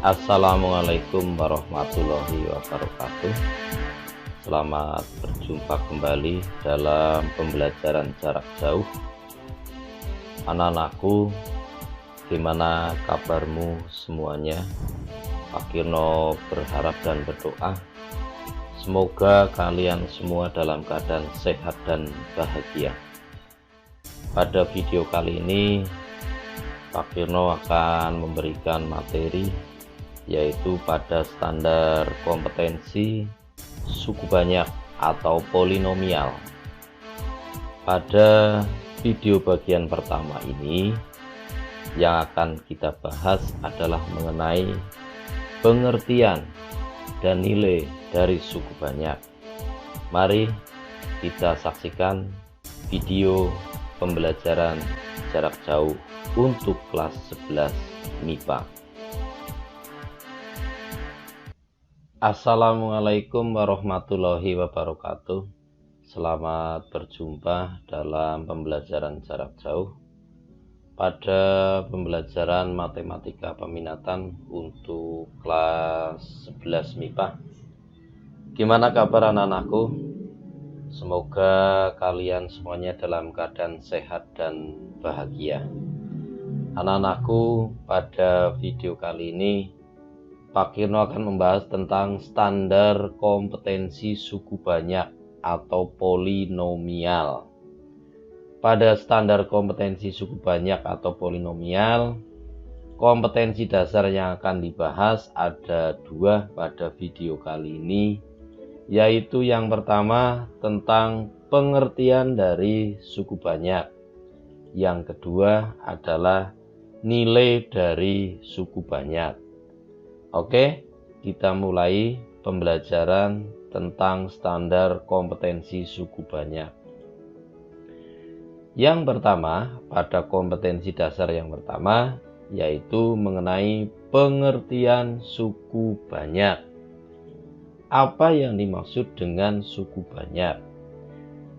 Assalamualaikum warahmatullahi wabarakatuh. Selamat berjumpa kembali dalam pembelajaran jarak jauh. Anak-anakku, gimana kabarmu semuanya? Pak Kirno berharap dan berdoa semoga kalian semua dalam keadaan sehat dan bahagia. Pada video kali ini Pak Kirno akan memberikan materi yaitu pada standar kompetensi suku banyak atau polinomial. Pada video bagian pertama ini yang akan kita bahas adalah mengenai pengertian dan nilai dari suku banyak. Mari kita saksikan video pembelajaran jarak jauh untuk kelas 11 MIPA. Assalamualaikum warahmatullahi wabarakatuh. Selamat berjumpa dalam pembelajaran jarak jauh pada pembelajaran matematika peminatan untuk kelas 11 MIPA. Gimana kabar anak-anakku? Semoga kalian semuanya dalam keadaan sehat dan bahagia. Anak-anakku, pada video kali ini Pak Kirno akan membahas tentang standar kompetensi suku banyak atau polinomial. Pada standar kompetensi suku banyak atau polinomial, kompetensi dasar yang akan dibahas ada dua pada video kali ini, yaitu yang pertama tentang pengertian dari suku banyak, yang kedua adalah nilai dari suku banyak. Oke, kita mulai pembelajaran tentang standar kompetensi suku banyak. Yang pertama, pada kompetensi dasar yang pertama, yaitu mengenai pengertian suku banyak. Apa yang dimaksud dengan suku banyak?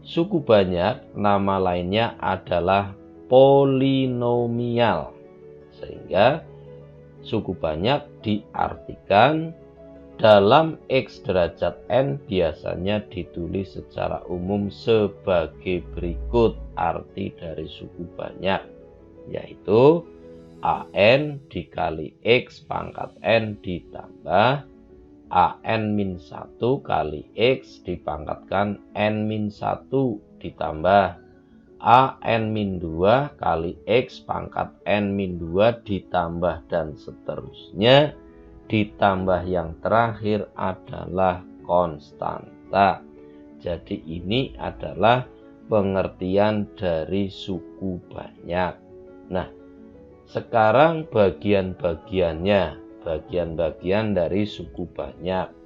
Suku banyak nama lainnya adalah polinomial, sehingga suku banyak diartikan dalam X derajat N biasanya ditulis secara umum sebagai berikut arti dari suku banyak, yaitu AN dikali X pangkat N ditambah AN-1 kali X dipangkatkan N-1 ditambah AN-2 kali X pangkat N-2 ditambah dan seterusnya, ditambah yang terakhir adalah konstanta. Jadi ini adalah pengertian dari suku banyak. Nah, sekarang bagian-bagiannya, bagian dari suku banyak.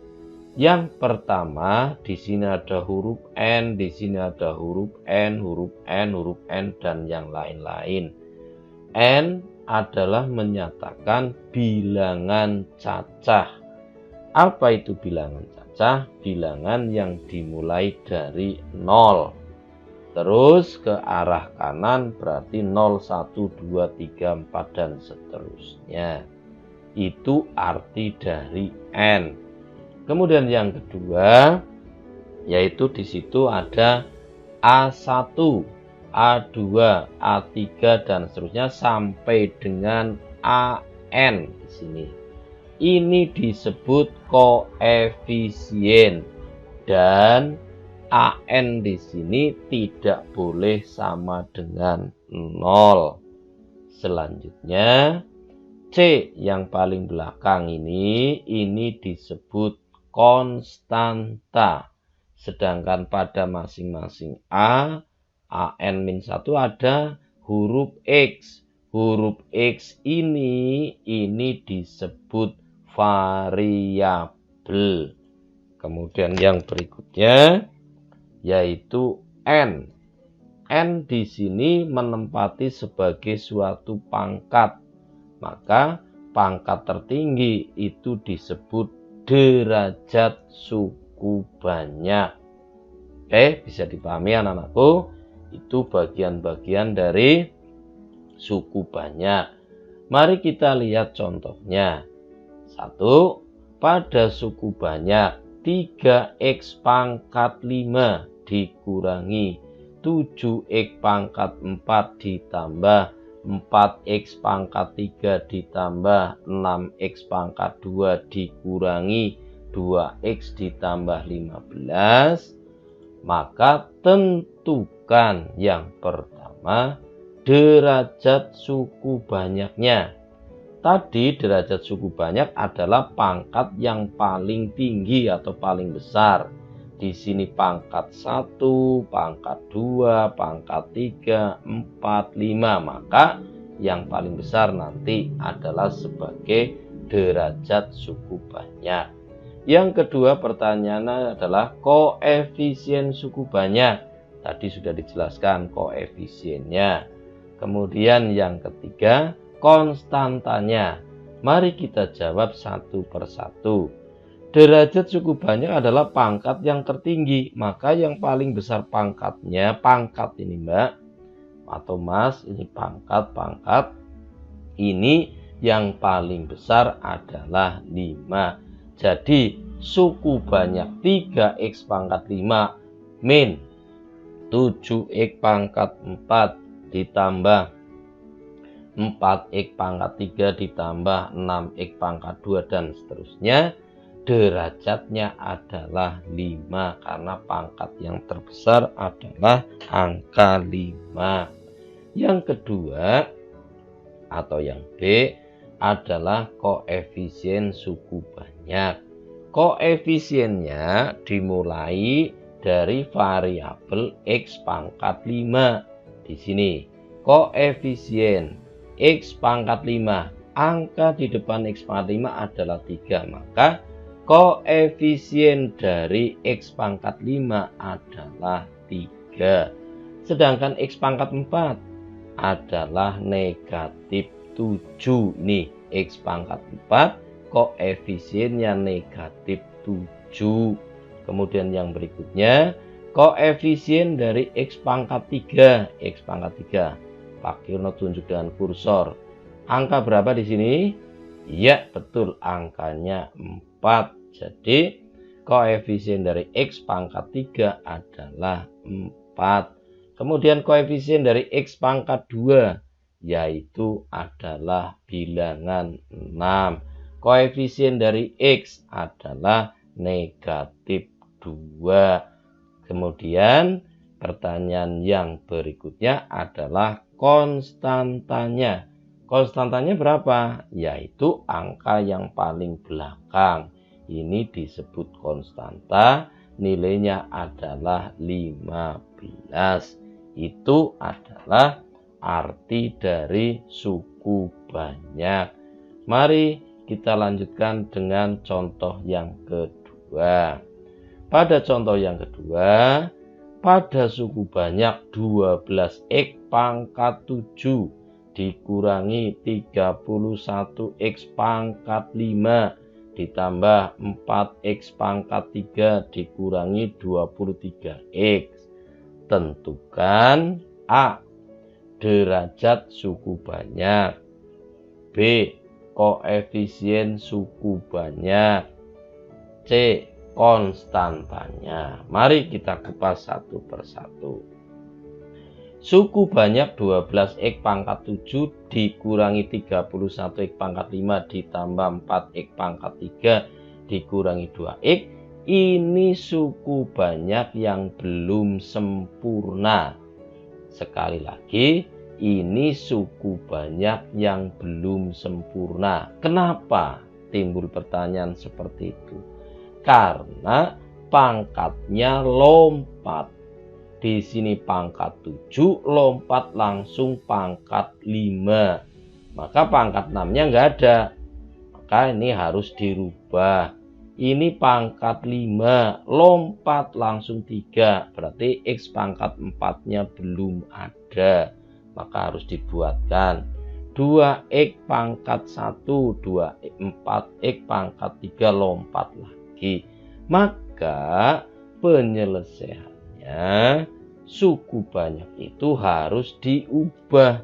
Yang pertama, di sini ada huruf N, di sini ada huruf N, huruf N, huruf N, dan yang lain-lain. N adalah menyatakan bilangan cacah. Apa itu bilangan cacah? Bilangan yang dimulai dari 0. Terus ke arah kanan berarti 0, 1, 2, 3, 4, dan seterusnya. Itu arti dari N. Kemudian yang kedua, yaitu di situ ada A1, A2, A3, dan seterusnya sampai dengan AN di sini. Ini disebut koefisien dan AN di sini tidak boleh sama dengan 0. Selanjutnya C yang paling belakang ini disebut konstanta. Sedangkan pada masing-masing A, AN-1 ada huruf X. Huruf X ini disebut variabel. Kemudian yang berikutnya yaitu N. N di sini menempati sebagai suatu pangkat. Maka pangkat tertinggi itu disebut derajat suku banyak. Oke, bisa dipahami anak-anakku? Itu bagian-bagian dari suku banyak. Mari kita lihat contohnya. 1. Pada suku banyak 3x pangkat 5 dikurangi 7x pangkat 4 ditambah 4x pangkat 3 ditambah 6x pangkat 2 dikurangi 2x ditambah 15, maka tentukan yang pertama derajat suku banyaknya. Tadi derajat suku banyak adalah pangkat yang paling tinggi atau paling besar. Di sini pangkat 1, pangkat 2, pangkat 3, 4, 5. Maka yang paling besar nanti adalah sebagai derajat suku banyak. Yang kedua pertanyaannya adalah koefisien suku banyak. Tadi sudah dijelaskan koefisiennya. Kemudian yang ketiga konstantanya. Mari kita jawab satu persatu. Derajat suku banyak adalah pangkat yang tertinggi, maka yang paling besar pangkatnya, pangkat ini Mbak atau Mas, ini pangkat ini yang paling besar adalah 5. Jadi suku banyak 3x pangkat 5 min 7x pangkat 4 ditambah 4x pangkat 3 ditambah 6x pangkat 2 dan seterusnya, derajatnya adalah 5 karena pangkat yang terbesar adalah angka 5. Yang kedua atau yang B adalah koefisien suku banyak. Koefisiennya dimulai dari variabel x pangkat 5. Di sini koefisien x pangkat 5, angka di depan x pangkat 5 adalah 3, maka koefisien dari x pangkat 5 adalah 3. Sedangkan x pangkat 4 adalah negatif 7. Nih x pangkat 4 koefisiennya negatif 7. Kemudian yang berikutnya koefisien dari x pangkat 3. X pangkat 3. Pak Kirno tunjuk dengan kursor. Angka berapa di sini? Ya, betul, angkanya 4. Jadi koefisien dari x pangkat 3 adalah 4. Kemudian koefisien dari x pangkat 2 yaitu adalah bilangan 6. Koefisien dari x adalah negatif 2. Kemudian pertanyaan yang berikutnya adalah konstantanya. Konstantanya berapa? Yaitu angka yang paling belakang. Ini disebut konstanta, nilainya adalah 15. Itu adalah arti dari suku banyak. Mari kita lanjutkan dengan contoh yang kedua. Pada contoh yang kedua, pada suku banyak 12x pangkat 7 dikurangi 31x pangkat 5 ditambah 4x pangkat 3 dikurangi 23x. Tentukan A. Derajat suku banyak, B. Koefisien suku banyak, C. Konstantanya. Mari kita kupas satu persatu. Suku banyak 12x pangkat 7 dikurangi 31x pangkat 5 ditambah 4x pangkat 3 dikurangi 2x. Ini suku banyak yang belum sempurna. Sekali lagi, ini suku banyak yang belum sempurna. Kenapa timbul pertanyaan seperti itu? Karena pangkatnya lompat. Di sini pangkat 7 lompat langsung pangkat 5. Maka pangkat 6-nya enggak ada. Maka ini harus dirubah. Ini pangkat 5 lompat langsung 3. Berarti x pangkat 4-nya belum ada. Maka harus dibuatkan 2x pangkat 1, 4x pangkat 3 lompat lagi. Maka penyelesaiannya suku banyak itu harus diubah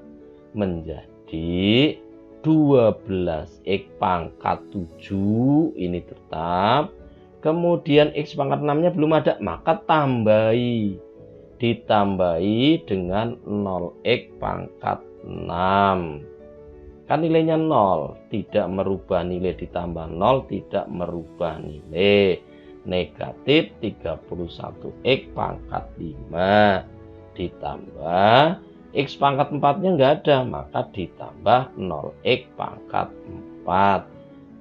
menjadi 12x pangkat 7 ini tetap. Kemudian x pangkat 6-nya belum ada, maka ditambahi dengan 0x pangkat 6. Kan nilainya 0, tidak merubah nilai, ditambah 0 tidak merubah nilai. Negatif 31x pangkat 5 ditambah x pangkat 4-nya enggak ada, maka ditambah 0x pangkat 4.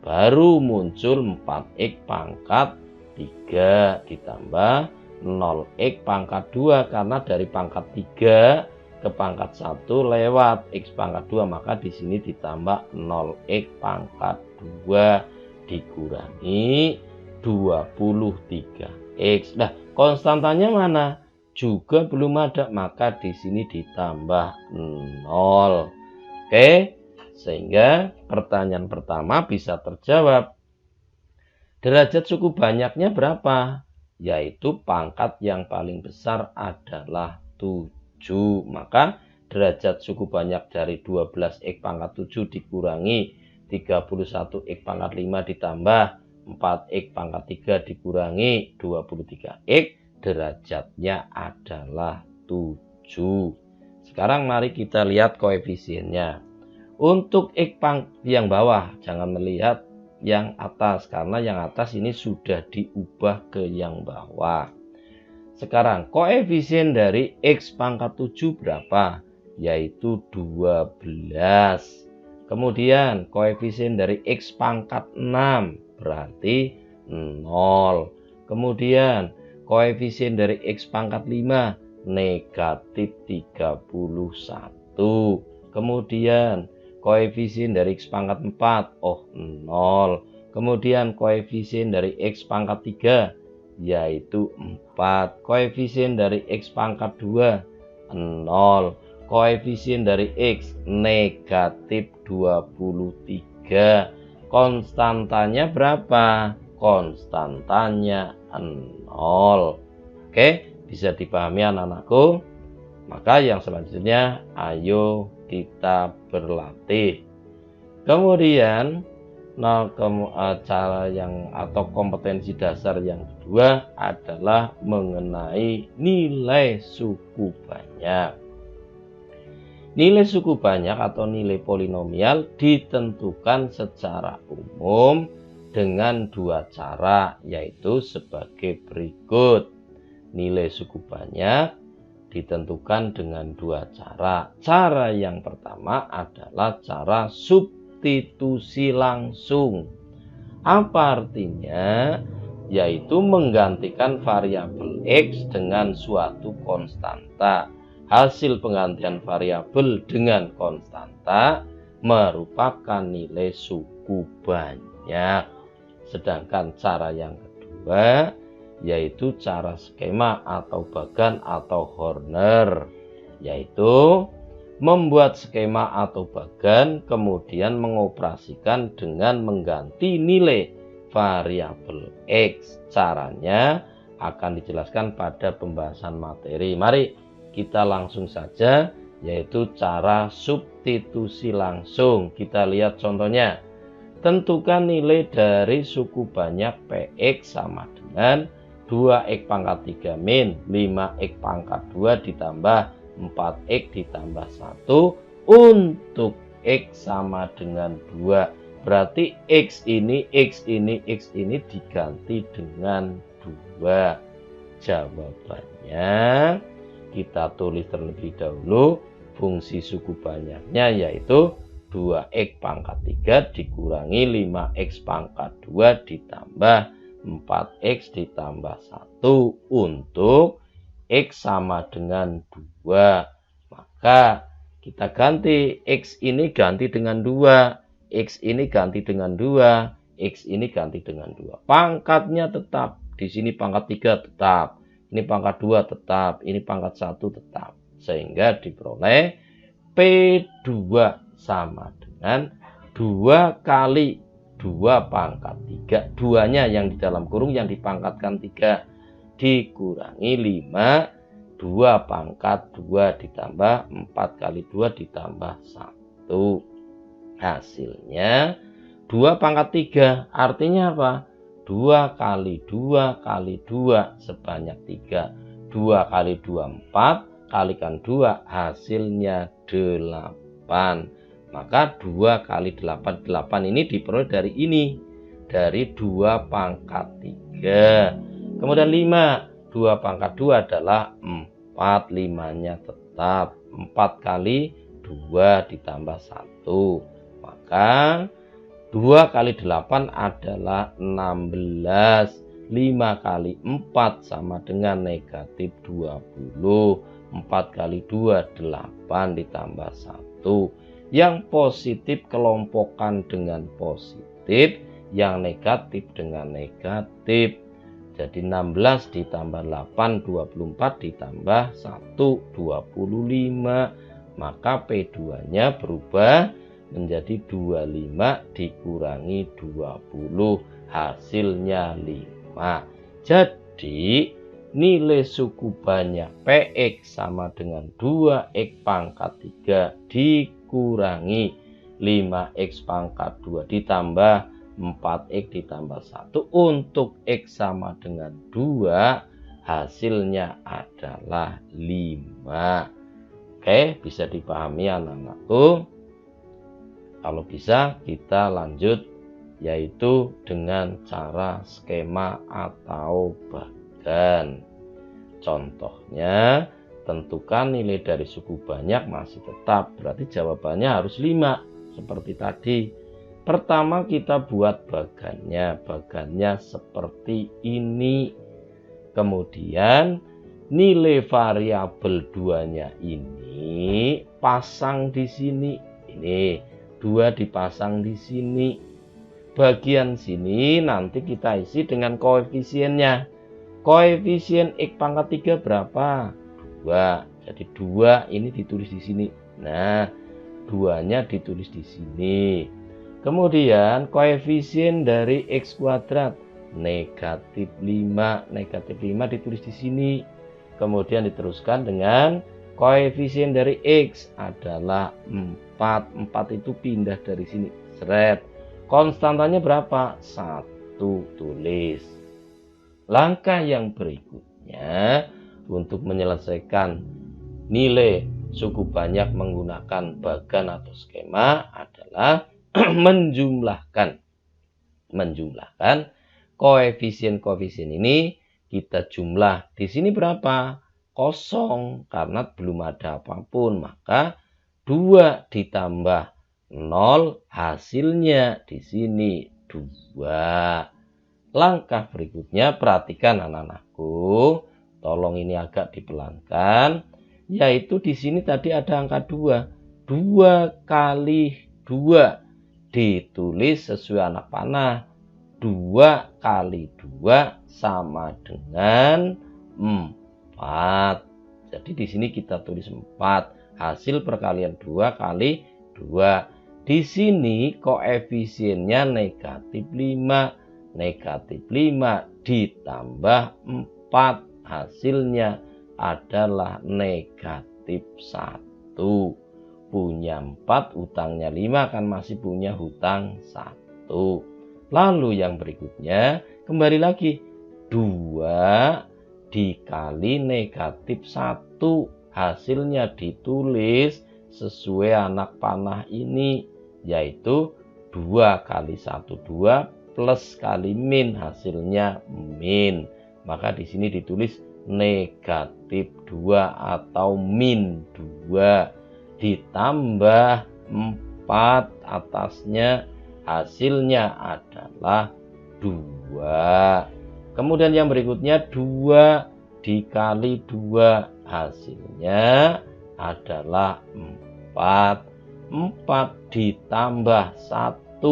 Baru muncul 4x pangkat 3 ditambah 0x pangkat 2, karena dari pangkat 3 ke pangkat 1 lewat x pangkat 2, maka di sini ditambah 0x pangkat 2 dikurangi 23x. Nah, konstantanya mana? Juga belum ada, maka di sini ditambah 0. Oke, sehingga pertanyaan pertama bisa terjawab. Derajat suku banyaknya berapa? Yaitu pangkat yang paling besar adalah 7. Maka derajat suku banyak dari 12x pangkat 7 dikurangi 31x pangkat 5 ditambah 4x pangkat 3 dikurangi 23x, derajatnya adalah 7. Sekarang mari kita lihat koefisiennya. Untuk x yang bawah, jangan melihat yang atas, karena yang atas ini sudah diubah ke yang bawah. Sekarang koefisien dari x pangkat 7 berapa? Yaitu 12. Kemudian koefisien dari x pangkat 6 berarti 0. Kemudian koefisien dari x pangkat 5 negatif 31. Kemudian koefisien dari x pangkat 4 0. Kemudian koefisien dari x pangkat 3 yaitu 4. Koefisien dari x pangkat 2 0. Koefisien dari x negatif 23. Konstantanya berapa? Konstantanya 0. Oke, bisa dipahami anak-anakku? Maka yang selanjutnya ayo kita berlatih. Kemudian cara yang atau kompetensi dasar yang kedua adalah mengenai nilai suku banyak. Nilai suku banyak atau nilai polinomial ditentukan secara umum dengan dua cara, yaitu sebagai berikut. Nilai suku banyak ditentukan dengan dua cara. Cara yang pertama adalah cara substitusi langsung. Apa artinya? Yaitu menggantikan variabel x dengan suatu konstanta. Hasil penggantian variabel dengan konstanta merupakan nilai suku banyak. Sedangkan cara yang kedua yaitu cara skema atau bagan atau Horner, yaitu membuat skema atau bagan kemudian mengoperasikan dengan mengganti nilai variabel x. Caranya akan dijelaskan pada pembahasan materi. Mari kita langsung saja, yaitu cara substitusi langsung. Kita lihat contohnya. Tentukan nilai dari suku banyak px sama dengan 2x pangkat 3 min 5x pangkat 2 ditambah 4x ditambah 1 untuk x sama dengan 2. Berarti x ini diganti dengan 2. Jawabannya kita tulis terlebih dahulu. Fungsi suku banyaknya yaitu 2x pangkat 3 dikurangi 5x pangkat 2 ditambah 4x ditambah 1 untuk x sama dengan 2. Maka kita ganti x ini ganti dengan 2, x ini ganti dengan 2, x ini ganti dengan 2. Pangkatnya tetap. Di sini pangkat 3 tetap. Ini pangkat 2 tetap. Ini pangkat 1 tetap. Sehingga diperoleh P2 sama dengan 2 kali 2 pangkat 3. 2-nya yang di dalam kurung yang dipangkatkan 3 dikurangi 5. 2 pangkat 2 ditambah 4 kali 2 ditambah 1. hasilnya 2 pangkat 3. Artinya apa? 2 kali 2 kali 2 sebanyak 3. 2 kali 2 4, kalikan 2 hasilnya 8. Maka 2 kali 8, 8 ini diperoleh dari ini, dari 2 pangkat 3. Kemudian 5, 2 pangkat 2 adalah 4, 5-nya tetap 4 kali 2 ditambah 1. Maka 2 kali 8 adalah 16. 5 kali 4 sama dengan negatif 20. 4 kali 2 8 ditambah 1. Yang positif kelompokkan dengan positif, yang negatif dengan negatif. Jadi 16 ditambah 8 24 ditambah 1 25. Maka P2 nya berubah menjadi 25 dikurangi 20, hasilnya 5. Jadi nilai suku banyak PX sama dengan 2X pangkat 3 dikurangi 5X pangkat 2 ditambah 4X ditambah 1 untuk X sama dengan 2, hasilnya adalah 5. Oke, bisa dipahami anak-anakku? Kalau bisa kita lanjut, yaitu dengan cara skema atau bagan. Contohnya, tentukan nilai dari suku banyak masih tetap, berarti jawabannya harus 5 seperti tadi. Pertama kita buat bagannya, bagannya seperti ini. Kemudian nilai variabel 2-nya ini pasang di sini. Ini 2 dipasang di sini. Bagian sini nanti kita isi dengan koefisiennya. Koefisien X pangkat 3 berapa? 2. Jadi 2 ini ditulis di sini. Nah, 2-nya ditulis di sini. Kemudian koefisien dari X kuadrat negatif 5. Negatif 5 ditulis di sini. Kemudian diteruskan dengan koefisien dari X adalah 4. 4 itu pindah dari sini. Seret. Konstantanya berapa? 1, tulis. Langkah yang berikutnya untuk menyelesaikan nilai suku banyak menggunakan bagan atau skema adalah menjumlahkan koefisien-koefisien ini kita jumlah. Di sini berapa? Kosong karena belum ada apapun, maka 2 ditambah 0 hasilnya di sini 2. Langkah berikutnya perhatikan anak-anakku, tolong ini agak dipelankan, yaitu di sini tadi ada angka 2. 2 kali 2 ditulis sesuai anak panah. 2 kali 2 sama dengan 4. Jadi di sini kita tulis 4. Hasil perkalian 2 kali 2. Di sini koefisiennya negatif 5. Negatif 5 ditambah 4. Hasilnya adalah negatif 1. Punya 4, hutangnya 5, kan masih punya hutang 1. Lalu yang berikutnya, kembali lagi. 2 dikali negatif 1. Hasilnya ditulis sesuai anak panah ini, yaitu 2 kali 1 2 plus kali min, hasilnya min. Maka di sini ditulis negatif 2 atau min 2 ditambah 4 atasnya, hasilnya adalah 2. Kemudian yang berikutnya 2 dikali 2, hasilnya adalah 4. 4 ditambah 1,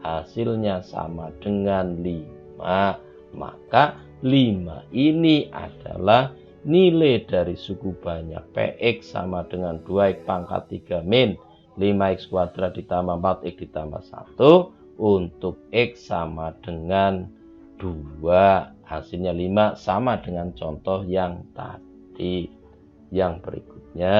hasilnya sama dengan 5. Maka 5 ini adalah nilai dari suku banyak PX sama dengan 2X pangkat 3 min 5X kuadrat ditambah 4X ditambah 1 untuk X sama dengan 2. Hasilnya 5 sama dengan contoh yang tadi. Yang berikutnya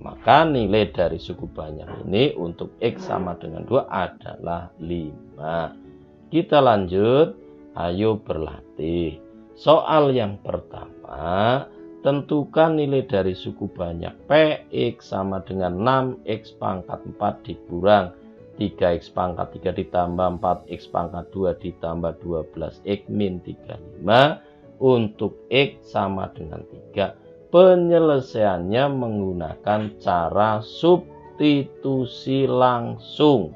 Maka nilai dari suku banyak ini untuk X sama dengan 2 adalah 5. Kita lanjut, ayo berlatih. Soal yang pertama, tentukan nilai dari suku banyak PX sama dengan 6X pangkat 4 dikurang 3X pangkat 3 ditambah 4X pangkat 2 ditambah 12X min 35 untuk X sama dengan 3. Penyelesaiannya menggunakan cara substitusi langsung.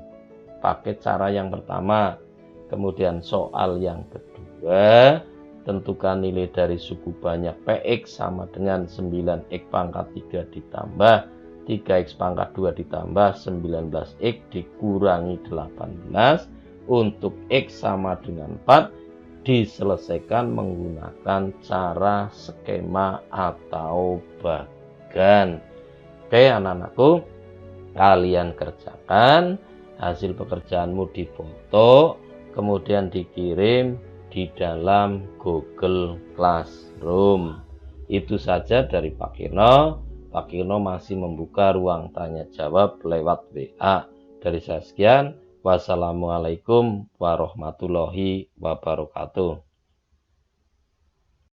Pakai cara yang pertama. Kemudian soal yang kedua, tentukan nilai dari suku banyak PX sama dengan 9X pangkat 3 ditambah 3X pangkat 2 ditambah 19X dikurangi 18 untuk X sama dengan 4 diselesaikan menggunakan cara skema atau bagan. Oke anak-anakku, kalian kerjakan hasil pekerjaanmu difoto, kemudian dikirim di dalam Google Classroom. Itu saja dari Pak Kirno. Pak Kirno masih membuka ruang tanya jawab lewat WA. Dari saya sekian. Wassalamualaikum warahmatullahi wabarakatuh.